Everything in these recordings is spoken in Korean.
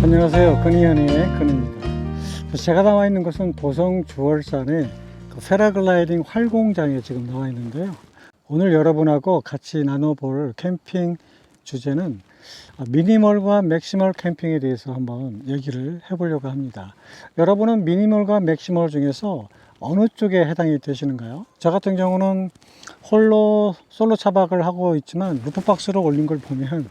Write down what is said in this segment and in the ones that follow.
안녕하세요. 근이현의 근입니다. 제가 나와 있는 곳은 보성 주월산의 패러글라이딩 활공장에 지금 나와 있는데요. 오늘 여러분하고 같이 나눠볼 캠핑 주제는 미니멀과 맥시멀 캠핑에 대해서 한번 얘기를 해보려고 합니다. 여러분은 미니멀과 맥시멀 중에서 어느 쪽에 해당이 되시는가요? 저 같은 경우는 홀로 솔로 차박을 하고 있지만 루프박스로 올린 걸 보면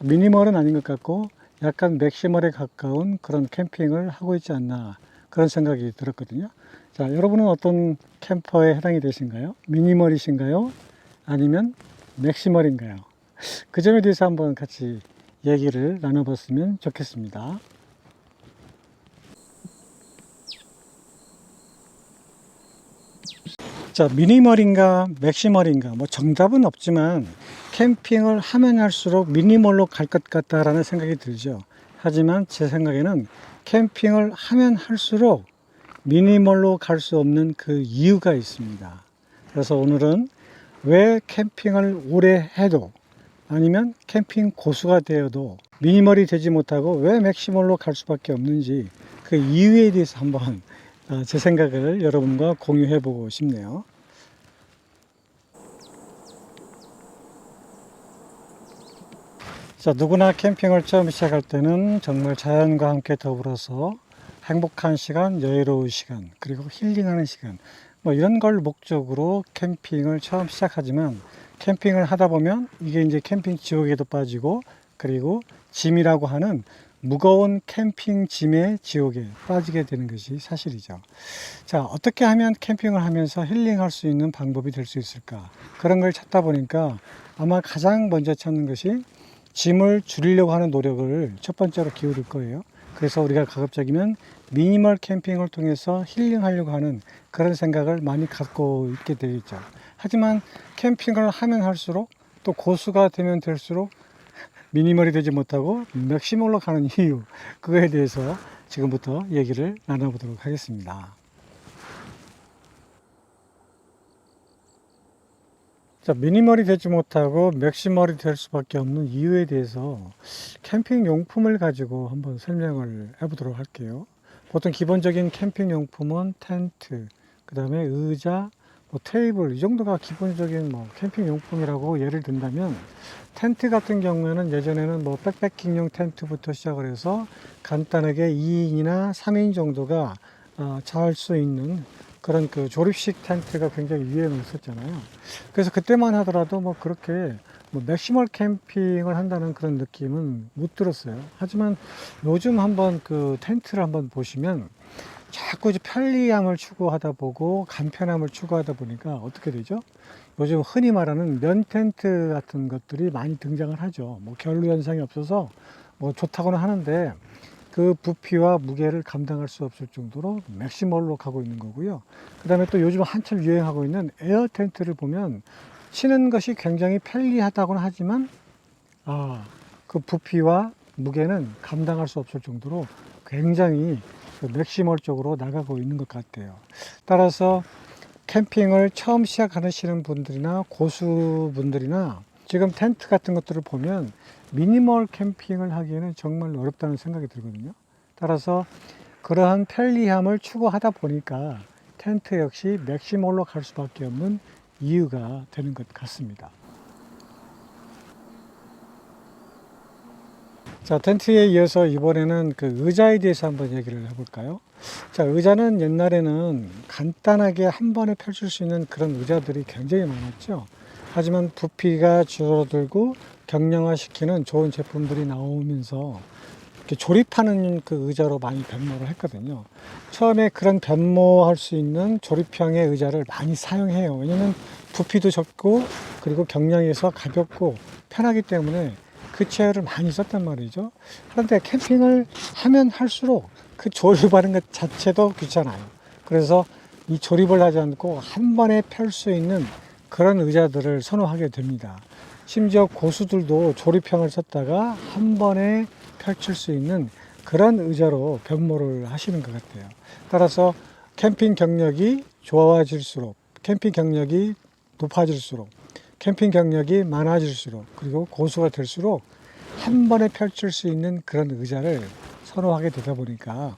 미니멀은 아닌 것 같고 약간 맥시멀에 가까운 그런 캠핑을 하고 있지 않나, 그런 생각이 들었거든요. 자, 여러분은 어떤 캠퍼에 해당이 되신가요? 미니멀이신가요? 아니면 맥시멀인가요? 그 점에 대해서 한번 같이 얘기를 나눠봤으면 좋겠습니다. 자, 미니멀인가 맥시멀인가 뭐 정답은 없지만 캠핑을 하면 할수록 미니멀로 갈 것 같다라는 생각이 들죠. 하지만 제 생각에는 캠핑을 하면 할수록 미니멀로 갈 수 없는 그 이유가 있습니다. 그래서 오늘은 왜 캠핑을 오래 해도, 아니면 캠핑 고수가 되어도 미니멀이 되지 못하고 왜 맥시멀로 갈 수밖에 없는지, 그 이유에 대해서 한번 제 생각을 여러분과 공유해 보고 싶네요. 자, 누구나 캠핑을 처음 시작할 때는 정말 자연과 함께 더불어서 행복한 시간, 여유로운 시간, 그리고 힐링하는 시간, 뭐 이런 걸 목적으로 캠핑을 처음 시작하지만, 캠핑을 하다 보면 이게 이제 캠핑 지옥에도 빠지고, 그리고 짐이라고 하는 무거운 캠핑 짐의 지옥에 빠지게 되는 것이 사실이죠. 자, 어떻게 하면 캠핑을 하면서 힐링할 수 있는 방법이 될 수 있을까? 그런 걸 찾다 보니까 아마 가장 먼저 찾는 것이 짐을 줄이려고 하는 노력을 첫 번째로 기울일 거예요. 그래서 우리가 가급적이면 미니멀 캠핑을 통해서 힐링하려고 하는 그런 생각을 많이 갖고 있게 되겠죠. 하지만 캠핑을 하면 할수록, 또 고수가 되면 될수록 미니멀이 되지 못하고 맥시멀로 가는 이유, 그거에 대해서 지금부터 얘기를 나눠보도록 하겠습니다. 자, 미니멀이 되지 못하고 맥시멀이 될 수밖에 없는 이유에 대해서 캠핑 용품을 가지고 한번 설명을 해보도록 할게요. 보통 기본적인 캠핑 용품은 텐트, 그 다음에 의자, 뭐 테이블, 이 정도가 기본적인 뭐 캠핑 용품이라고 예를 든다면, 텐트 같은 경우에는 예전에는 뭐 백패킹용 텐트부터 시작을 해서 간단하게 2인이나 3인 정도가 잘 수 있는 그런 그 조립식 텐트가 굉장히 유행을 했었잖아요. 그래서 그때만 하더라도 뭐 그렇게 뭐 맥시멀 캠핑을 한다는 그런 느낌은 못 들었어요. 하지만 요즘 한번 그 텐트를 한번 보시면 자꾸 이제 편리함을 추구하다 보고 간편함을 추구하다 보니까 어떻게 되죠? 요즘 흔히 말하는 면 텐트 같은 것들이 많이 등장을 하죠. 뭐 결로 현상이 없어서 뭐 좋다고는 하는데 그 부피와 무게를 감당할 수 없을 정도로 맥시멀로 가고 있는 거고요. 그 다음에 또 요즘 한참 유행하고 있는 에어 텐트를 보면 치는 것이 굉장히 편리하다고는 하지만 그 부피와 무게는 감당할 수 없을 정도로 굉장히 맥시멀 쪽으로 나가고 있는 것 같아요. 따라서 캠핑을 처음 시작하시는 분들이나 고수분들이나 지금 텐트 같은 것들을 보면 미니멀 캠핑을 하기에는 정말 어렵다는 생각이 들거든요. 따라서 그러한 편리함을 추구하다 보니까 텐트 역시 맥시멀로 갈 수밖에 없는 이유가 되는 것 같습니다. 자, 텐트에 이어서 이번에는 그 의자에 대해서 한번 얘기를 해볼까요? 자, 의자는 옛날에는 간단하게 한 번에 펼칠 수 있는 그런 의자들이 굉장히 많았죠. 하지만 부피가 줄어들고 경량화시키는 좋은 제품들이 나오면서 이렇게 조립하는 그 의자로 많이 변모를 했거든요. 처음에 그런 변모할 수 있는 조립형의 의자를 많이 사용해요. 왜냐면 부피도 적고 그리고 경량해서 가볍고 편하기 때문에 그 체어를 많이 썼단 말이죠. 그런데 캠핑을 하면 할수록 그 조립하는 것 자체도 귀찮아요. 그래서 이 조립을 하지 않고 한 번에 펼 수 있는 그런 의자들을 선호하게 됩니다. 심지어 고수들도 조립형을 썼다가 한 번에 펼칠 수 있는 그런 의자로 변모를 하시는 것 같아요. 따라서 캠핑 경력이 좋아질수록, 캠핑 경력이 높아질수록, 캠핑 경력이 많아질수록, 그리고 고수가 될수록 한 번에 펼칠 수 있는 그런 의자를 선호하게 되다 보니까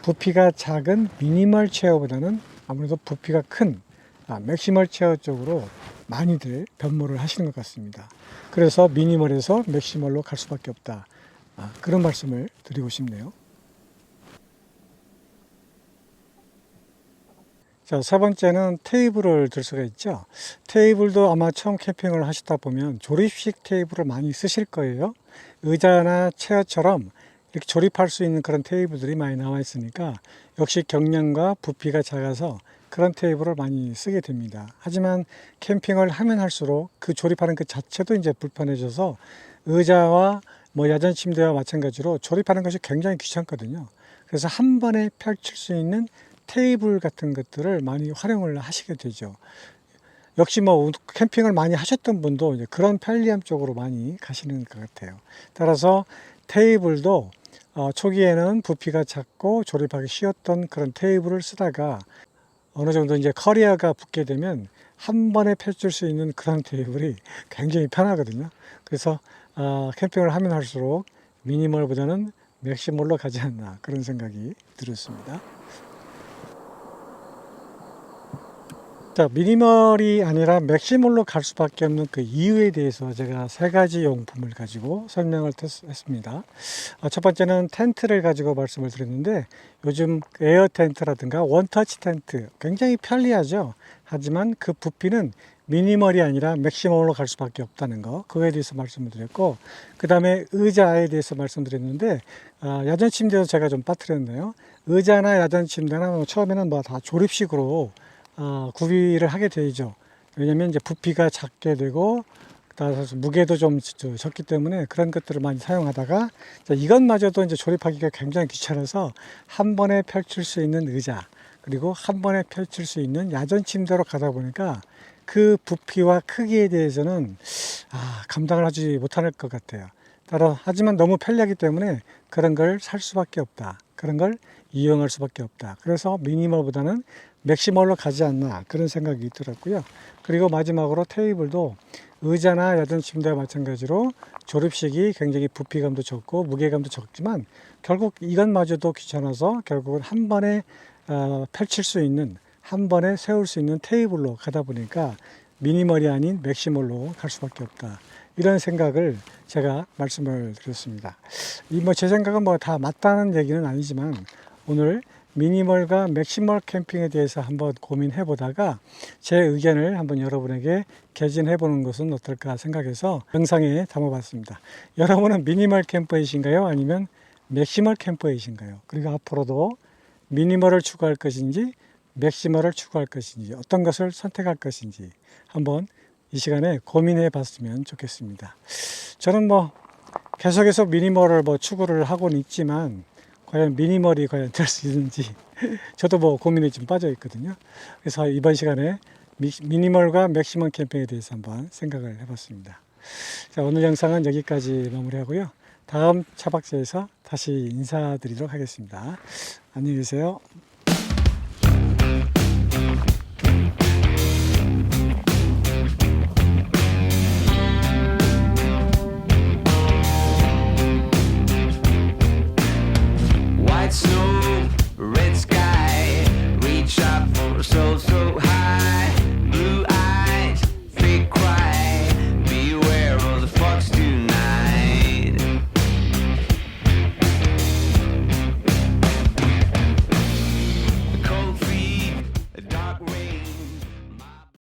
부피가 작은 미니멀 체어보다는 아무래도 부피가 큰 맥시멀 체어 쪽으로 많이들 변모를 하시는 것 같습니다. 그래서 미니멀에서 맥시멀로 갈 수밖에 없다. 그런 말씀을 드리고 싶네요. 자, 세 번째는 테이블을 들 수가 있죠. 테이블도 아마 처음 캠핑을 하시다 보면 조립식 테이블을 많이 쓰실 거예요. 의자나 체어처럼 이렇게 조립할 수 있는 그런 테이블들이 많이 나와 있으니까 역시 경량과 부피가 작아서 그런 테이블을 많이 쓰게 됩니다. 하지만 캠핑을 하면 할수록 그 조립하는 그 자체도 이제 불편해져서 의자와 뭐 야전 침대와 마찬가지로 조립하는 것이 굉장히 귀찮거든요. 그래서 한 번에 펼칠 수 있는 테이블 같은 것들을 많이 활용을 하시게 되죠. 역시 뭐 캠핑을 많이 하셨던 분도 이제 그런 편리함 쪽으로 많이 가시는 것 같아요. 따라서 테이블도 초기에는 부피가 작고 조립하기 쉬웠던 그런 테이블을 쓰다가 어느 정도 이제 커리어가 붙게 되면 한 번에 펼칠 수 있는 그런 테이블이 굉장히 편하거든요. 그래서 캠핑을 하면 할수록 미니멀보다는 맥시멀로 가지 않나 그런 생각이 들었습니다. 자, 미니멀이 아니라 맥시멀로 갈 수밖에 없는 그 이유에 대해서 제가 세 가지 용품을 가지고 설명을 했습니다. 첫 번째는 텐트를 가지고 말씀을 드렸는데 요즘 에어 텐트라든가 원터치 텐트 굉장히 편리하죠. 하지만 그 부피는 미니멀이 아니라 맥시멀로 갈 수밖에 없다는 거, 그거에 대해서 말씀을 드렸고, 그 다음에 의자에 대해서 말씀드렸는데 야전 침대도 제가 좀 빠뜨렸네요. 의자나 야전 침대나 처음에는 뭐 다 조립식으로 구비를 하게 되죠. 왜냐면 이제 부피가 작게 되고 따라서 무게도 좀 적기 때문에 그런 것들을 많이 사용하다가 이것마저도 이제 조립하기가 굉장히 귀찮아서 한 번에 펼칠 수 있는 의자 그리고 한 번에 펼칠 수 있는 야전 침대로 가다 보니까 그 부피와 크기에 대해서는 감당을 하지 못할 것 같아요. 하지만 너무 편리하기 때문에 그런 걸 살 수밖에 없다. 그런 걸 이용할 수밖에 없다. 그래서 미니멀보다는 맥시멀로 가지 않나 그런 생각이 들었고요. 그리고 마지막으로 테이블도 의자나 야전 침대와 마찬가지로 조립식이 굉장히 부피감도 적고 무게감도 적지만 결국 이것마저도 귀찮아서 결국은 한 번에 펼칠 수 있는 한 번에 세울 수 있는 테이블로 가다 보니까 미니멀이 아닌 맥시멀로 갈 수밖에 없다. 이런 생각을 제가 말씀을 드렸습니다. 제 생각은 뭐 다 맞다는 얘기는 아니지만 오늘 미니멀과 맥시멀 캠핑에 대해서 한번 고민해 보다가 제 의견을 한번 여러분에게 개진해 보는 것은 어떨까 생각해서 영상에 담아 봤습니다. 여러분은 미니멀 캠퍼이신가요? 아니면 맥시멀 캠퍼이신가요? 그리고 앞으로도 미니멀을 추구할 것인지 맥시멀을 추구할 것인지 어떤 것을 선택할 것인지 한번 이 시간에 고민해 봤으면 좋겠습니다. 저는 계속해서 미니멀을 추구를 하고는 있지만 과연 미니멀이 과연 될 수 있는지 저도 고민에 좀 빠져 있거든요. 그래서 이번 시간에 미니멀과 맥시멀 캠핑에 대해서 한번 생각을 해봤습니다. 자, 오늘 영상은 여기까지 마무리하고요. 다음 차박지에서 다시 인사드리도록 하겠습니다. 안녕히 계세요.